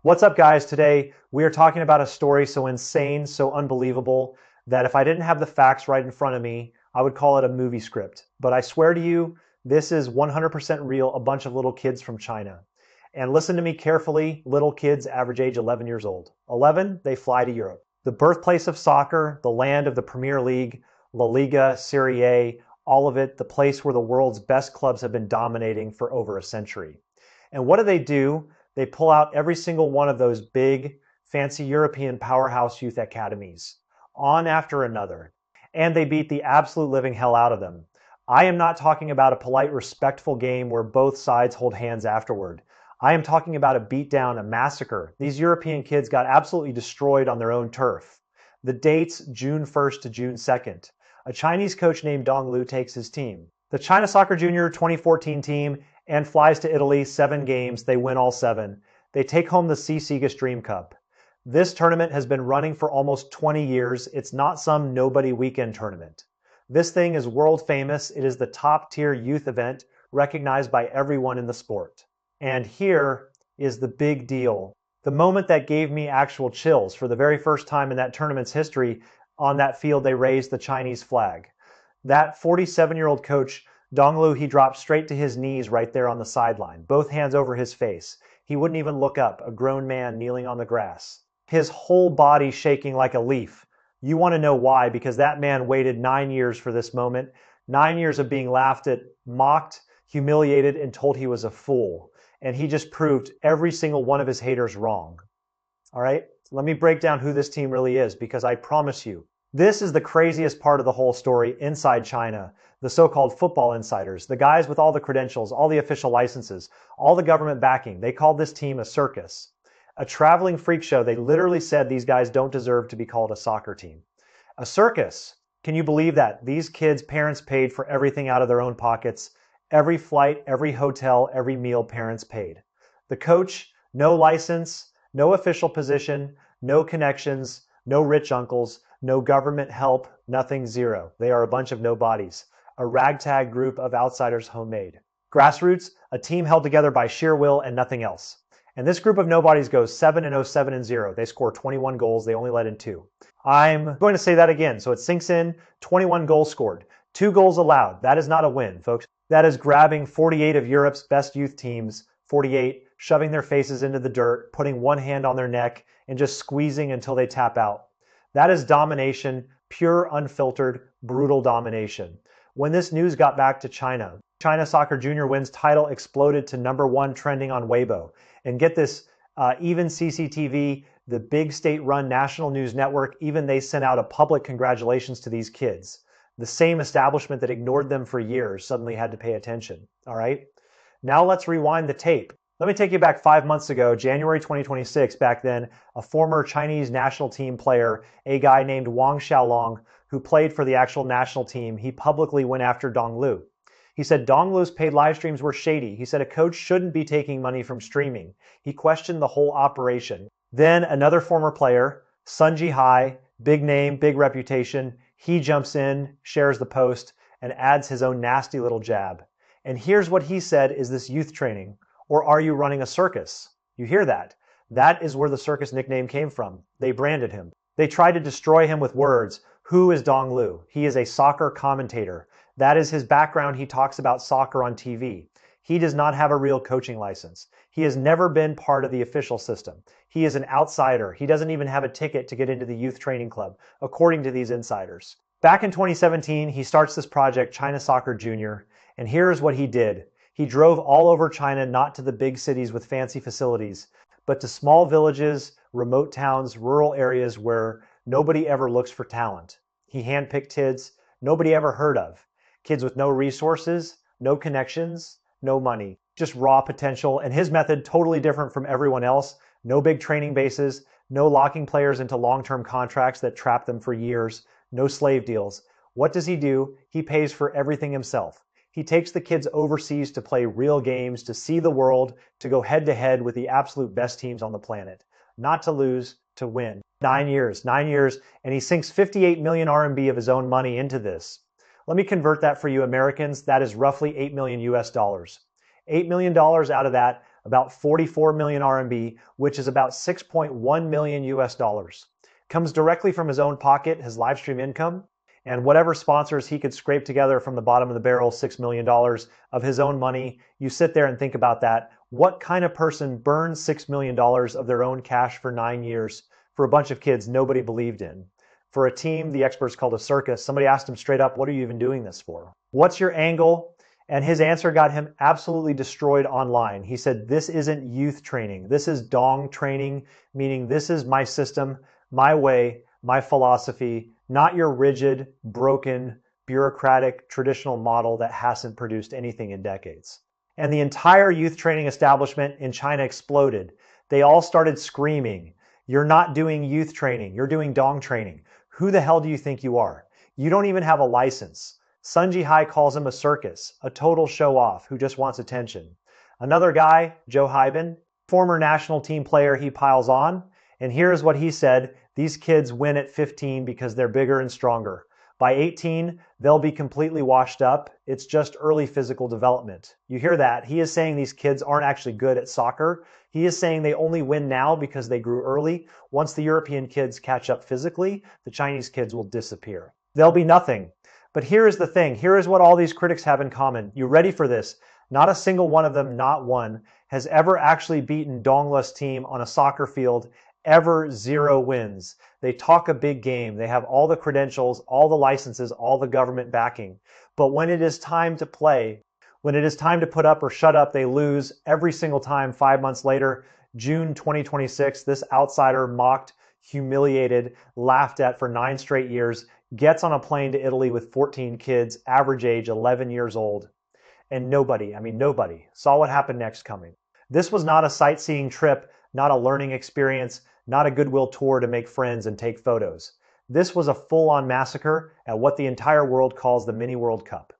What's up, guys? Today we are talking about a story so insane, so unbelievable, that if I didn't have the facts right in front of me, I would call it a movie script. But I swear to you, this is 100% real, a bunch of little kids from China. And listen to me carefully, little kids average age 11 years old. 11, they fly to Europe. The birthplace of soccer, the land of the Premier League, La Liga, Serie A, all of it, the place where the world's best clubs have been dominating for over a century. And what do? They pull out every single one of those big, fancy European powerhouse youth academies, on after another, and they beat the absolute living hell out of them. I am not talking about a polite, respectful game where both sides hold hands afterward. I am talking about a beatdown, a massacre. These European kids got absolutely destroyed on their own turf. The dates, June 1st to June 2nd. A Chinese coach named Dong Lu takes his team. The China Soccer Junior 2014 team and flies to Italy, 7 games. They win all 7. They take home the Seagas Dream Cup. This tournament has been running for almost 20 years. It's not some nobody weekend tournament. This thing is world famous. It is the top tier youth event recognized by everyone in the sport. And here is the big deal. The moment that gave me actual chills. For the very first time in that tournament's history, on that field they raised the Chinese flag. That 47-year-old coach, Dong Lu, he dropped straight to his knees right there on the sideline, both hands over his face. He wouldn't even look up, a grown man kneeling on the grass. His whole body shaking like a leaf. You want to know why? Because that man waited 9 years for this moment. 9 years of being laughed at, mocked, humiliated, and told he was a fool. And he just proved every single one of his haters wrong. All right? Let me break down who this team really is, because I promise you, this is the craziest part of the whole story inside China. The so-called football insiders, the guys with all the credentials, all the official licenses, all the government backing. They called this team a circus, a traveling freak show. They literally said these guys don't deserve to be called a soccer team. A circus. Can you believe that? These kids' parents paid for everything out of their own pockets. Every flight, every hotel, every meal, parents paid. The coach, no license, no official position, no connections, no rich uncles, no government help, nothing, zero. They are a bunch of nobodies. A ragtag group of outsiders, homemade. Grassroots, a team held together by sheer will and nothing else. And this group of nobodies goes 7-0, 7-0. They score 21 goals. They only let in 2. I'm going to say that again so it sinks in. 21 goals scored. 2 goals allowed. That is not a win, folks. That is grabbing 48 of Europe's best youth teams, 48, shoving their faces into the dirt, putting one hand on their neck, and just squeezing until they tap out. That is domination, pure, unfiltered, brutal domination. When this news got back to China, China Soccer Junior Wins title exploded to #1 trending on Weibo. And get this, even CCTV, the big state-run national news network, even they sent out a public congratulations to these kids. The same establishment that ignored them for years suddenly had to pay attention, all right? Now let's rewind the tape. Let me take you back 5 months ago, January 2026. Back then, a former Chinese national team player, a guy named Wang Xiaolong, who played for the actual national team, he publicly went after Dong Lu. He said Dong Lu's paid live streams were shady. He said a coach shouldn't be taking money from streaming. He questioned the whole operation. Then another former player, Sun Jihai, big name, big reputation, he jumps in, shares the post, and adds his own nasty little jab. And here's what he said is this youth training. Or are you running a circus? You hear that? That is where the circus nickname came from. They branded him. They tried to destroy him with words. Who is Dong Lu? He is a soccer commentator. That is his background. He talks about soccer on TV. He does not have a real coaching license. He has never been part of the official system. He is an outsider. He doesn't even have a ticket to get into the youth training club, according to these insiders. Back in 2017, he starts this project, China Soccer Junior, and here's what he did. He drove all over China, not to the big cities with fancy facilities, but to small villages, remote towns, rural areas where nobody ever looks for talent. He handpicked kids nobody ever heard of. Kids with no resources, no connections, no money, just raw potential. And his method, totally different from everyone else. No big training bases, no locking players into long-term contracts that trap them for years, no slave deals. What does he do? He pays for everything himself. He takes the kids overseas to play real games, to see the world, to go head-to-head with the absolute best teams on the planet. Not to lose, to win. 9 years, and he sinks 58 million RMB of his own money into this. Let me convert that for you Americans. That is roughly $8 million US. $8 million out of that, about 44 million RMB, which is about 6.1 million US dollars. Comes directly from his own pocket, his live stream income, and whatever sponsors he could scrape together from the bottom of the barrel, $6 million of his own money. You sit there and think about that. What kind of person burns $6 million of their own cash for 9 years for a bunch of kids nobody believed in? For a team the experts called a circus, somebody asked him straight up, what are you even doing this for? What's your angle? And his answer got him absolutely destroyed online. He said, this isn't youth training. This is dong training, meaning this is my system, my way, my philosophy, not your rigid, broken, bureaucratic, traditional model that hasn't produced anything in decades. And the entire youth training establishment in China exploded. They all started screaming, you're not doing youth training, you're doing dong training. Who the hell do you think you are? You don't even have a license. Sun Jihai calls him a circus, a total show-off who just wants attention. Another guy, Joe Hyben, former national team player, he piles on. And here's what he said, these kids win at 15 because they're bigger and stronger. By 18, they'll be completely washed up. It's just early physical development. You hear that? He is saying these kids aren't actually good at soccer. He is saying they only win now because they grew early. Once the European kids catch up physically, the Chinese kids will disappear. They'll be nothing. But here is the thing. Here is what all these critics have in common. You ready for this? Not a single one of them, not one, has ever actually beaten Dongless team on a soccer field. Ever. 0 wins. They talk a big game. They have all the credentials, all the licenses, all the government backing. But when it is time to play, when it is time to put up or shut up, they lose every single time. 5 months later, June 2026, this outsider mocked, humiliated, laughed at for 9 straight years, gets on a plane to Italy with 14 kids, average age 11 years old. And nobody saw what happened next coming. This was not a sightseeing trip, not a learning experience, not a goodwill tour to make friends and take photos. This was a full-on massacre at what the entire world calls the Mini World Cup.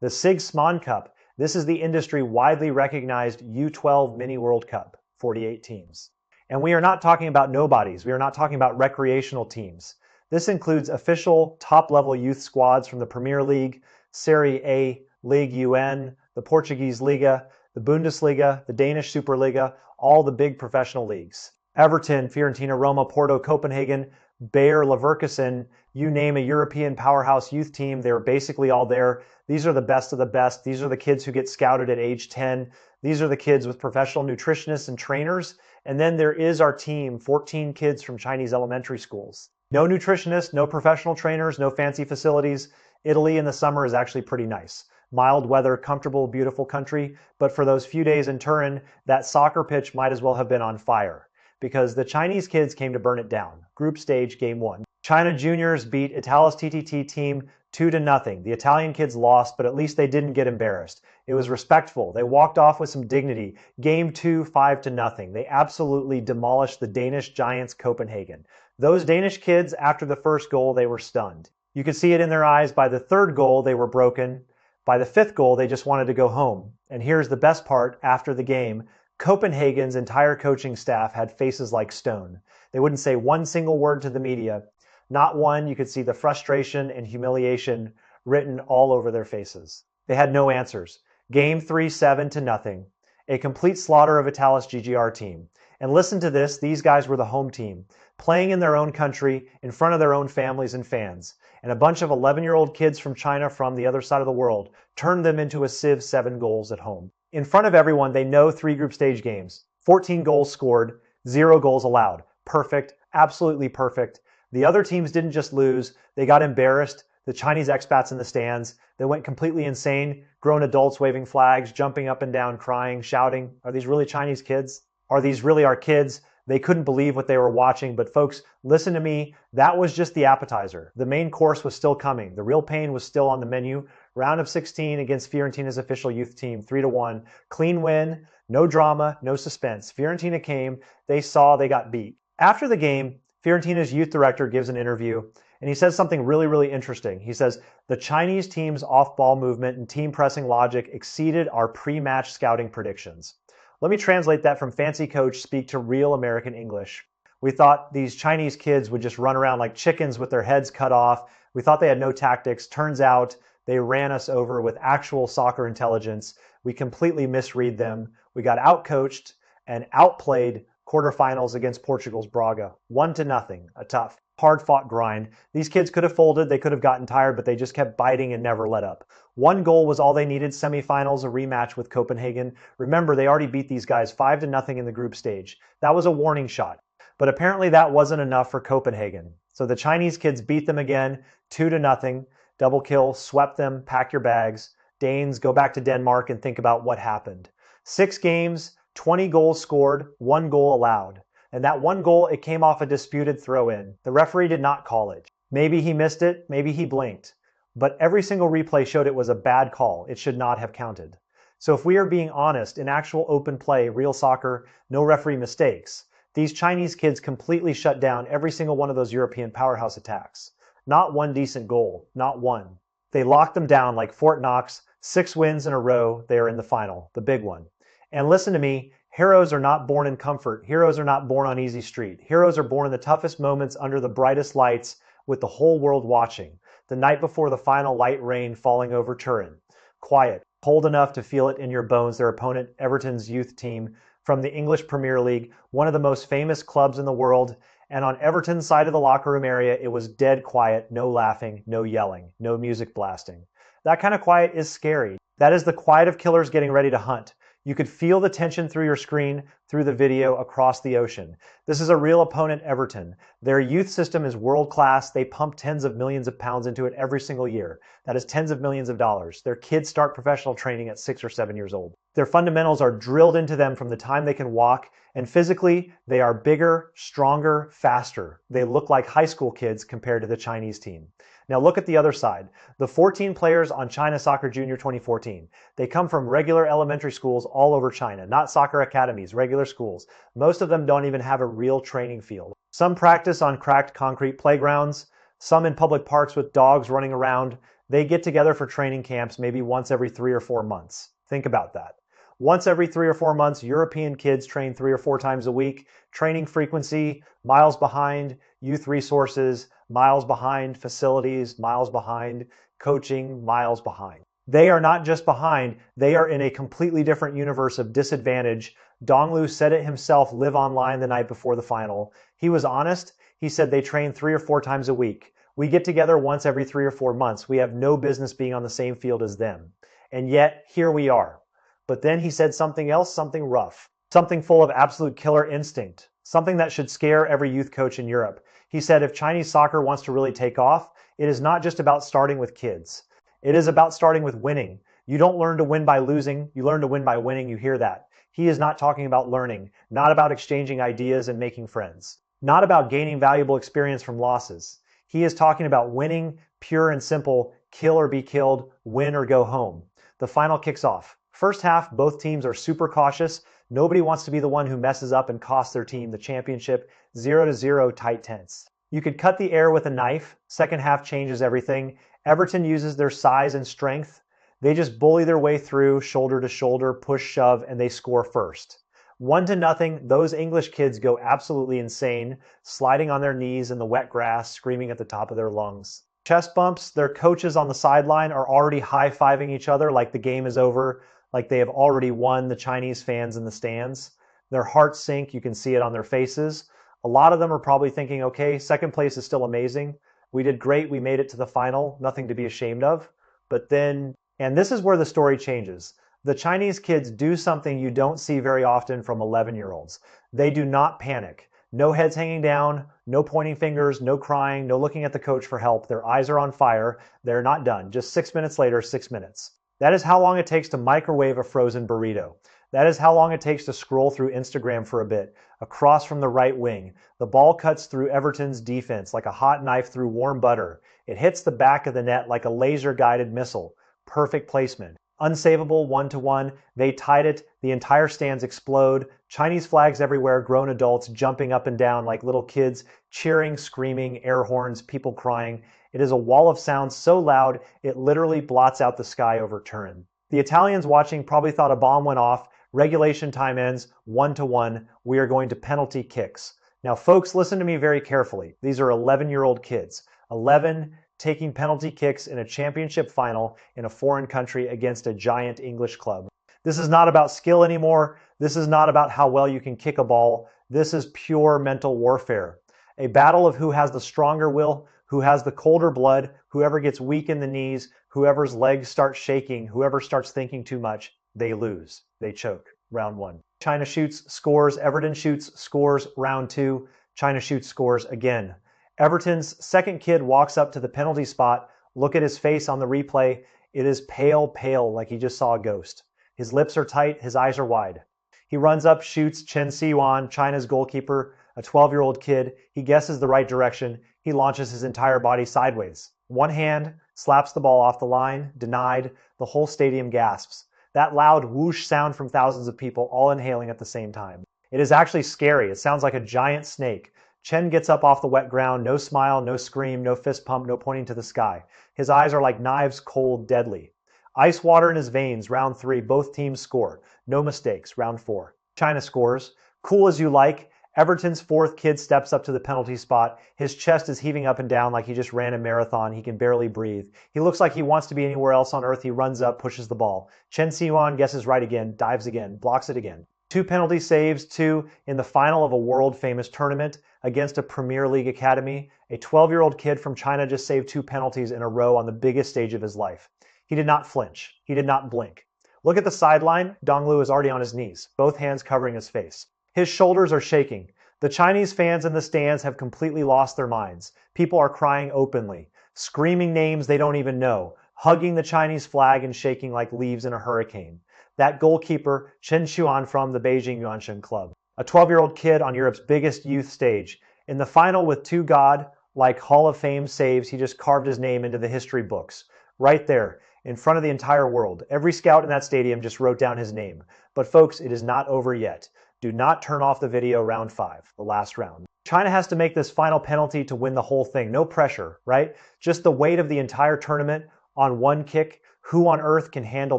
The Sigismund Cup, this is the industry widely recognized U12 Mini World Cup, 48 teams. And we are not talking about nobodies. We are not talking about recreational teams. This includes official top-level youth squads from the Premier League, Serie A, Ligue 1, the Portuguese Liga, the Bundesliga, the Danish Superliga, all the big professional leagues. Everton, Fiorentina, Roma, Porto, Copenhagen, Bayer Leverkusen, you name a European powerhouse youth team, they're basically all there. These are the best of the best. These are the kids who get scouted at age 10. These are the kids with professional nutritionists and trainers. And then there is our team, 14 kids from Chinese elementary schools. No nutritionists, no professional trainers, no fancy facilities. Italy in the summer is actually pretty nice. Mild weather, comfortable, beautiful country. But for those few days in Turin, that soccer pitch might as well have been on fire, because the Chinese kids came to burn it down. Group stage, game 1. China juniors beat Italy's TTT team 2-0. The Italian kids lost, but at least they didn't get embarrassed. It was respectful. They walked off with some dignity. Game 2, 5-0. They absolutely demolished the Danish giants Copenhagen. Those Danish kids, after the first goal, they were stunned. You could see it in their eyes. By the 3rd goal, they were broken. By the 5th goal, they just wanted to go home. And here's the best part after the game. Copenhagen's entire coaching staff had faces like stone. They wouldn't say one single word to the media. Not one. You could see the frustration and humiliation written all over their faces. They had no answers. Game 3, 7-0. A complete slaughter of Italis GGR team. And listen to this, these guys were the home team, playing in their own country, in front of their own families and fans. And a bunch of 11-year-old kids from China from the other side of the world turned them into a sieve 7 goals at home. In front of everyone, they know 3 group stage games. 14 goals scored, 0 goals allowed. Perfect, absolutely perfect. The other teams didn't just lose, they got embarrassed. The Chinese expats in the stands, they went completely insane. Grown adults waving flags, jumping up and down, crying, shouting. Are these really Chinese kids? Are these really our kids? They couldn't believe what they were watching, but folks, listen to me. That was just the appetizer. The main course was still coming. The real pain was still on the menu. Round of 16 against Fiorentina's official youth team, 3-1. Clean win, no drama, no suspense. Fiorentina came, they saw, they got beat. After the game, Fiorentina's youth director gives an interview, and he says something really, really interesting. He says, the Chinese team's off-ball movement and team pressing logic exceeded our pre-match scouting predictions. Let me translate that from fancy coach speak to real American English. We thought these Chinese kids would just run around like chickens with their heads cut off. We thought they had no tactics. Turns out They ran us over with actual soccer intelligence. We completely misread them. We got outcoached and outplayed quarterfinals against Portugal's Braga. 1-0, a tough, hard-fought grind. These kids could have folded, they could have gotten tired, but they just kept biting and never let up. One goal was all they needed, semifinals, a rematch with Copenhagen. Remember, they already beat these guys 5-0 in the group stage. That was a warning shot. But apparently that wasn't enough for Copenhagen. So the Chinese kids beat them again, 2-0, double kill, swept them, pack your bags. Danes, go back to Denmark and think about what happened. 6 games, 20 goals scored, 1 goal allowed. And that 1 goal, it came off a disputed throw-in. The referee did not call it. Maybe he missed it, maybe he blinked. But every single replay showed it was a bad call. It should not have counted. So if we are being honest, in actual open play, real soccer, no referee mistakes, these Chinese kids completely shut down every single one of those European powerhouse attacks. Not one decent goal, not one. They locked them down like Fort Knox, 6 wins in a row, they are in the final, the big one. And listen to me, heroes are not born in comfort. Heroes are not born on easy street. Heroes are born in the toughest moments under the brightest lights with the whole world watching. The night before the final light rain falling over Turin. Quiet, cold enough to feel it in your bones. Their opponent, Everton's youth team from the English Premier League, one of the most famous clubs in the world. And on Everton's side of the locker room area, it was dead quiet, no laughing, no yelling, no music blasting. That kind of quiet is scary. That is the quiet of killers getting ready to hunt. You could feel the tension through your screen, through the video, across the ocean. This is a real opponent, Everton. Their youth system is world-class. They pump tens of millions of pounds into it every single year. That is tens of millions of dollars. Their kids start professional training at 6 or 7 years old. Their fundamentals are drilled into them from the time they can walk, and physically, they are bigger, stronger, faster. They look like high school kids compared to the Chinese team. Now look at the other side. The 14 players on China Soccer Junior 2014. They come from regular elementary schools all over China, not soccer academies, regular schools. Most of them don't even have a real training field. Some practice on cracked concrete playgrounds, some in public parks with dogs running around. They get together for training camps maybe once every 3 or 4 months. Think about that. Once every 3 or 4 months, European kids train 3 or 4 times a week. Training frequency, miles behind, youth resources, miles behind, facilities, miles behind, coaching, miles behind. They are not just behind, they are in a completely different universe of disadvantage. Donglu said it himself live online the night before the final. He was honest. He said they train 3 or 4 times a week. We get together once every 3 or 4 months. We have no business being on the same field as them. And yet, here we are. But then he said something else, something rough, something full of absolute killer instinct, something that should scare every youth coach in Europe. He said if Chinese soccer wants to really take off, it is not just about starting with kids. It is about starting with winning. You don't learn to win by losing, you learn to win by winning, you hear that. He is not talking about learning, not about exchanging ideas and making friends, not about gaining valuable experience from losses. He is talking about winning, pure and simple, kill or be killed, win or go home. The final kicks off. First half, both teams are super cautious. Nobody wants to be the one who messes up and costs their team the championship. 0-0, tight tense. You could cut the air with a knife. Second half changes everything. Everton uses their size and strength. They just bully their way through, shoulder to shoulder, push, shove, and they score first. 1-0, those English kids go absolutely insane, sliding on their knees in the wet grass, screaming at the top of their lungs. Chest bumps, their coaches on the sideline are already high-fiving each other like the game is over, like they have already won, the Chinese fans in the stands. Their hearts sink, you can see it on their faces. A lot of them are probably thinking, okay, second place is still amazing. We did great, we made it to the final, nothing to be ashamed of. But then, and this is where the story changes. The Chinese kids do something you don't see very often from 11-year-olds. They do not panic. No heads hanging down, no pointing fingers, no crying, no looking at the coach for help. Their eyes are on fire. They're not done. Just 6 minutes later, 6 minutes. That is how long it takes to microwave a frozen burrito. That is how long it takes to scroll through Instagram for a bit, across from the right wing. The ball cuts through Everton's defense like a hot knife through warm butter. It hits the back of the net like a laser-guided missile. Perfect placement. Unsavable 1-1. They tied it. The entire stands explode. Chinese flags everywhere, grown adults jumping up and down like little kids, cheering, screaming, air horns, people crying. It is a wall of sound so loud, it literally blots out the sky over Turin. The Italians watching probably thought a bomb went off. Regulation time ends 1-1. We are going to penalty kicks. Now, folks, listen to me very carefully. These are 11-year-old kids. 11, taking penalty kicks in a championship final in a foreign country against a giant English club. This is not about skill anymore. This is not about how well you can kick a ball. This is pure mental warfare. A battle of who has the stronger will, who has the colder blood, whoever gets weak in the knees, whoever's legs start shaking, whoever starts thinking too much, they lose. They choke. Round 1. China shoots, scores. Everton shoots, scores. Round 2. China shoots, scores again. Everton's second kid walks up to the penalty spot. Look at his face on the replay. It is pale, pale, like he just saw a ghost. His lips are tight, his eyes are wide. He runs up, shoots. Chen Siyuan, China's goalkeeper, a 12-year-old kid. He guesses the right direction. He launches his entire body sideways. One hand slaps the ball off the line, denied. The whole stadium gasps. That loud whoosh sound from thousands of people all inhaling at the same time. It is actually scary. It sounds like a giant snake. Chen gets up off the wet ground, no smile, no scream, no fist pump, no pointing to the sky. His eyes are like knives, cold, deadly. Ice water in his veins. Round 3. Both teams score. No mistakes. Round 4. China scores. Cool as you like. Everton's fourth kid steps up to the penalty spot. His chest is heaving up and down like he just ran a marathon. He can barely breathe. He looks like he wants to be anywhere else on earth. He runs up, pushes the ball. Chen Siyuan guesses right again, dives again, blocks it again. 2 penalty saves, 2 in the final of a world-famous tournament against a Premier League academy. A 12-year-old kid from China just saved 2 penalties in a row on the biggest stage of his life. He did not flinch. He did not blink. Look at the sideline. Donglu is already on his knees, both hands covering his face. His shoulders are shaking. The Chinese fans in the stands have completely lost their minds. People are crying openly, screaming names they don't even know, hugging the Chinese flag and shaking like leaves in a hurricane. That goalkeeper, Chen Siyuan from the Beijing Yuanshen Club, a 12-year-old kid on Europe's biggest youth stage. In the final with 2 God-like Hall of Fame saves, he just carved his name into the history books. Right there, in front of the entire world. Every scout in that stadium just wrote down his name. But folks, it is not over yet. Do not turn off the video. Round 5, the last round. China has to make this final penalty to win the whole thing. No pressure, right? Just the weight of the entire tournament on one kick. Who on earth can handle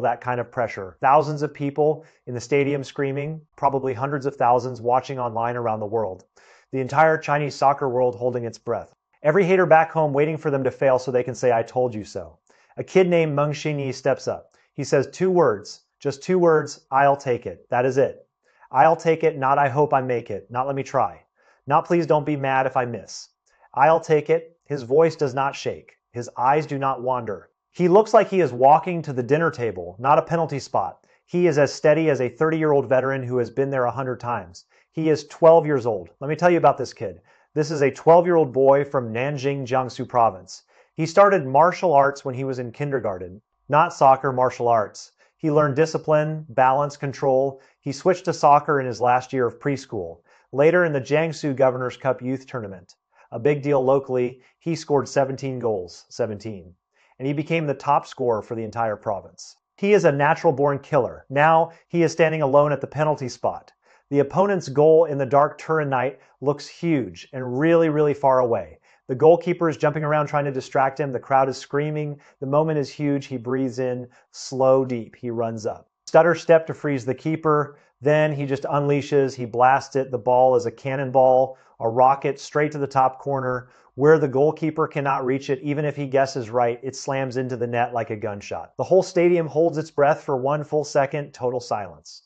that kind of pressure? Thousands of people in the stadium screaming, probably hundreds of thousands watching online around the world. The entire Chinese soccer world holding its breath. Every hater back home waiting for them to fail so they can say, I told you so. A kid named Meng Xinyi steps up. He says 2 words, just 2 words, I'll take it. That is it. I'll take it, not I hope I make it, not let me try. Not please don't be mad if I miss. I'll take it. His voice does not shake. His eyes do not wander. He looks like he is walking to the dinner table, not a penalty spot. He is as steady as a 30-year-old veteran who has been there 100 times. He is 12 years old. Let me tell you about this kid. This is a 12-year-old boy from Nanjing, Jiangsu province. He started martial arts when he was in kindergarten. Not soccer, martial arts. He learned discipline, balance, control. He switched to soccer in his last year of preschool. Later in the Jiangsu Governor's Cup Youth Tournament, a big deal locally, he scored 17 goals, 17. And he became the top scorer for the entire province. He is a natural-born killer. Now he is standing alone at the penalty spot. The opponent's goal in the dark Turin night looks huge and really, really far away. The goalkeeper is jumping around trying to distract him. The crowd is screaming. The moment is huge. He breathes in, slow, deep. He runs up. Stutter step to freeze the keeper. Then he just unleashes. He blasts it. The ball is a cannonball, a rocket straight to the top corner. Where the goalkeeper cannot reach it, even if he guesses right, it slams into the net like a gunshot. The whole stadium holds its breath for 1 full second, total silence.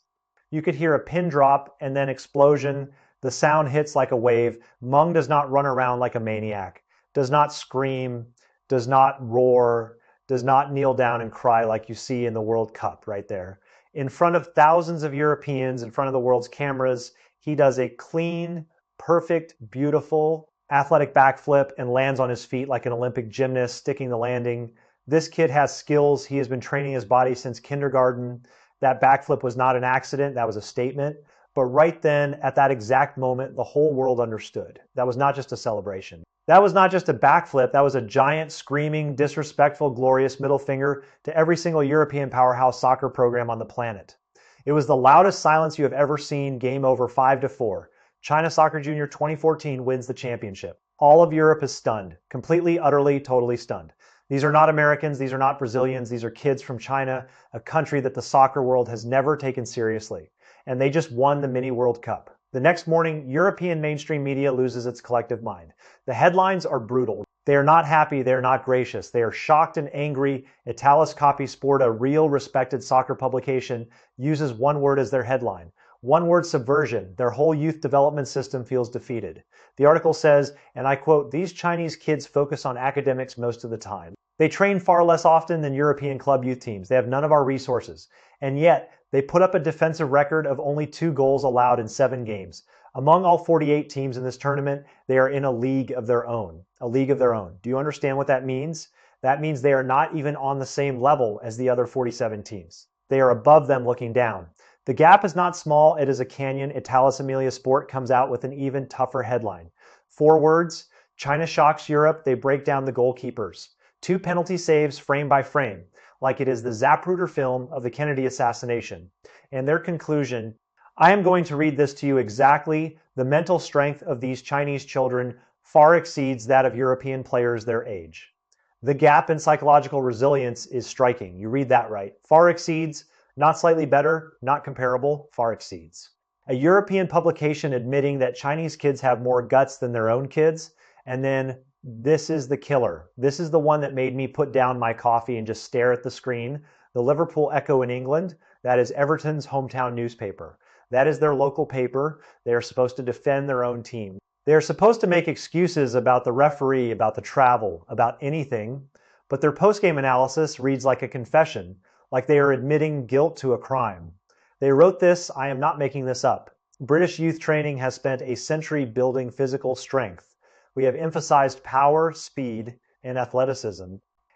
You could hear a pin drop and then explosion. The sound hits like a wave. Meng does not run around like a maniac, does not scream, does not roar, does not kneel down and cry like you see in the World Cup right there. In front of thousands of Europeans, in front of the world's cameras, he does a clean, perfect, beautiful, athletic backflip and lands on his feet like an Olympic gymnast, sticking the landing. This kid has skills. He has been training his body since kindergarten. That backflip was not an accident. That was a statement. But right then, at that exact moment, the whole world understood. That was not just a celebration. That was not just a backflip. That was a giant, screaming, disrespectful, glorious middle finger to every single European powerhouse soccer program on the planet. It was the loudest silence you have ever seen. Game over 5-4. China Soccer Junior 2014 wins the championship. All of Europe is stunned. Completely, utterly, totally stunned. These are not Americans. These are not Brazilians. These are kids from China, a country that the soccer world has never taken seriously. And they just won the mini World Cup. The next morning, European mainstream media loses its collective mind. The headlines are brutal. They are not happy, they are not gracious. They are shocked and angry. Italis Copy Sport, a real respected soccer publication, uses one word as their headline. One word: subversion. Their whole youth development system feels defeated. The article says, and I quote, "These Chinese kids focus on academics most of the time. They train far less often than European club youth teams. They have none of our resources. And yet, they put up a defensive record of only 2 goals allowed in 7 games. Among all 48 teams in this tournament, they are in a league of their own." A league of their own. Do you understand what that means? That means they are not even on the same level as the other 47 teams. They are above them looking down. The gap is not small, it is a canyon. Italis Amelia Sport comes out with an even tougher headline. 4 words: China shocks Europe, they break down the goalkeepers. 2 penalty saves frame by frame, like it is the Zapruder film of the Kennedy assassination. And their conclusion: I am going to read this to you exactly. The mental strength of these Chinese children far exceeds that of European players their age. The gap in psychological resilience is striking. You read that right. Far exceeds, not slightly better, not comparable, far exceeds. A European publication admitting that Chinese kids have more guts than their own kids, and then this is the killer. This is the one that made me put down my coffee and just stare at the screen. The Liverpool Echo in England, that is Everton's hometown newspaper. That is their local paper. They are supposed to defend their own team. They are supposed to make excuses about the referee, about the travel, about anything, but their post-game analysis reads like a confession, like they are admitting guilt to a crime. They wrote this, I am not making this up. British youth training has spent a century building physical strength. We have emphasized power, speed, and athleticism.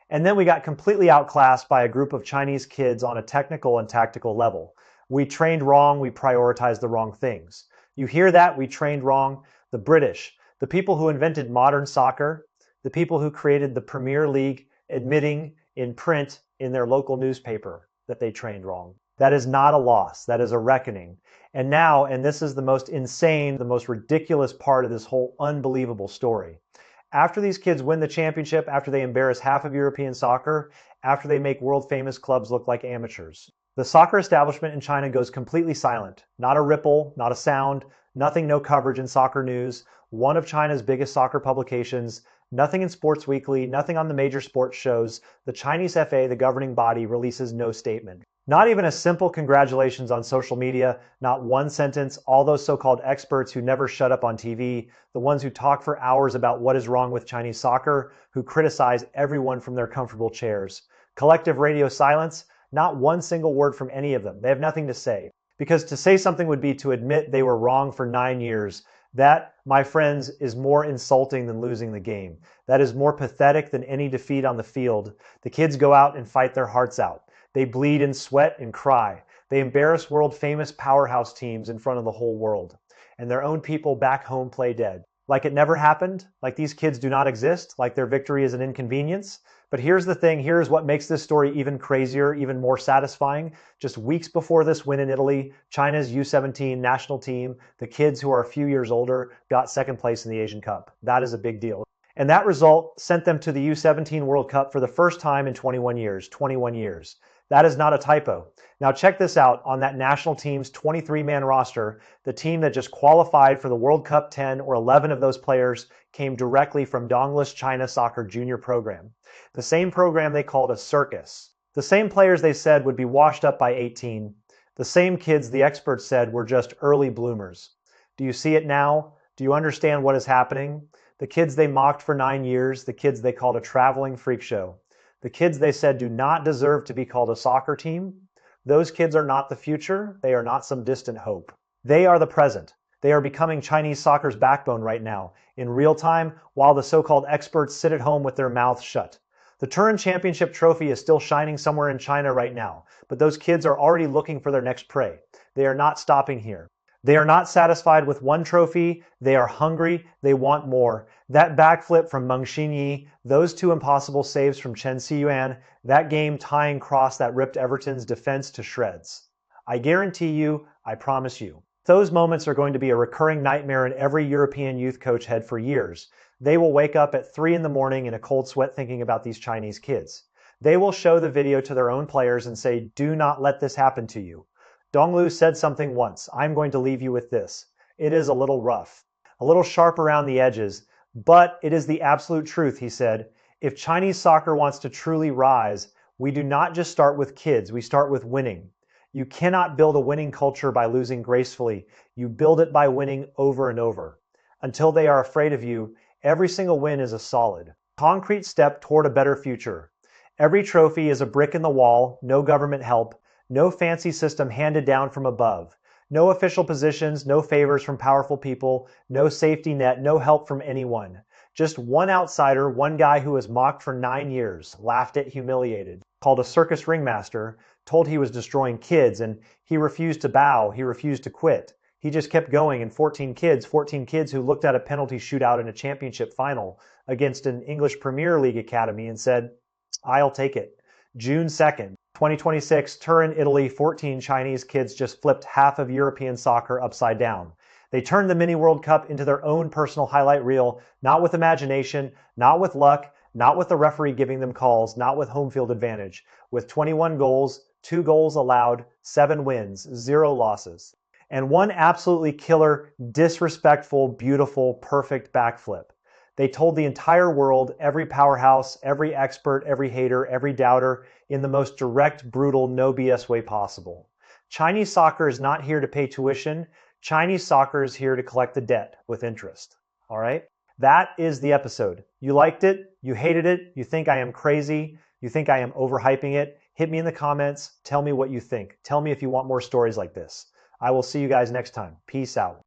And then we got completely outclassed by a group of Chinese kids on a technical and tactical level. We trained wrong, we prioritized the wrong things. You hear that? We trained wrong. The British, the people who invented modern soccer, the people who created the Premier League, admitting in print in their local newspaper that they trained wrong. That is not a loss. That is a reckoning. And now, and this is the most insane, the most ridiculous part of this whole unbelievable story. After these kids win the championship, after they embarrass half of European soccer, after they make world-famous clubs look like amateurs, the soccer establishment in China goes completely silent. Not a ripple, not a sound, nothing, no coverage in soccer news, one of China's biggest soccer publications, nothing in Sports Weekly, nothing on the major sports shows. The Chinese FA, the governing body, releases no statement. Not even a simple congratulations on social media, not one sentence. All those so-called experts who never shut up on TV, the ones who talk for hours about what is wrong with Chinese soccer, who criticize everyone from their comfortable chairs. Collective radio silence, not one single word from any of them. They have nothing to say. Because to say something would be to admit they were wrong for 9 years. That, my friends, is more insulting than losing the game. That is more pathetic than any defeat on the field. The kids go out and fight their hearts out. They bleed and sweat and cry. They embarrass world-famous powerhouse teams in front of the whole world. And their own people back home play dead. Like it never happened, like these kids do not exist, like their victory is an inconvenience. But here's the thing, here's what makes this story even crazier, even more satisfying. Just weeks before this win in Italy, China's U17 national team, the kids who are a few years older, got second place in the Asian Cup. That is a big deal. And that result sent them to the U17 World Cup for the first time in 21 years. 21 years. That is not a typo. Now check this out. On that national team's 23-man roster, the team that just qualified for the World Cup, 10 or 11 of those players came directly from Dongless China Soccer Junior program. The same program they called a circus. The same players they said would be washed up by 18. The same kids the experts said were just early bloomers. Do you see it now? Do you understand what is happening? The kids they mocked for 9 years, the kids they called a traveling freak show. The kids they said do not deserve to be called a soccer team. Those kids are not the future. They are not some distant hope. They are the present. They are becoming Chinese soccer's backbone right now, in real time, while the so-called experts sit at home with their mouths shut. The Turin Championship trophy is still shining somewhere in China right now, but those kids are already looking for their next prey. They are not stopping here. They are not satisfied with one trophy. They are hungry. They want more. That backflip from Meng Xinyi, those 2 impossible saves from Chen Xiyuan, that game tying cross that ripped Everton's defense to shreds. I guarantee you, I promise you, those moments are going to be a recurring nightmare in every European youth coach head for years. They will wake up at 3 in the morning in a cold sweat thinking about these Chinese kids. They will show the video to their own players and say, do not let this happen to you. Donglu said something once. I'm going to leave you with this. It is a little rough, a little sharp around the edges, But it is the absolute truth, he said. If Chinese soccer wants to truly rise, we do not just start with kids, we start with winning. You cannot build a winning culture by losing gracefully. You build it by winning over and over. Until they are afraid of you, every single win is a solid, concrete step toward a better future. Every trophy is a brick in the wall, no government help, no fancy system handed down from above, no official positions, no favors from powerful people, no safety net, no help from anyone. Just one outsider, one guy who was mocked for 9 years, laughed at, humiliated, called a circus ringmaster, told he was destroying kids, and he refused to bow, he refused to quit. He just kept going, and 14 kids who looked at a penalty shootout in a championship final against an English Premier League academy and said, I'll take it. June 2nd, 2026, Turin, Italy, 14 Chinese kids just flipped half of European soccer upside down. They turned the Mini World Cup into their own personal highlight reel, not with imagination, not with luck, not with the referee giving them calls, not with home field advantage. With 21 goals, 2 goals allowed, 7 wins, 0 losses, and one absolutely killer, disrespectful, beautiful, perfect backflip. They told the entire world, every powerhouse, every expert, every hater, every doubter, in the most direct, brutal, no BS way possible. Chinese soccer is not here to pay tuition. Chinese soccer is here to collect the debt with interest. All right? That is the episode. You liked it? You hated it? You think I am crazy? You think I am overhyping it? Hit me in the comments. Tell me what you think. Tell me if you want more stories like this. I will see you guys next time. Peace out.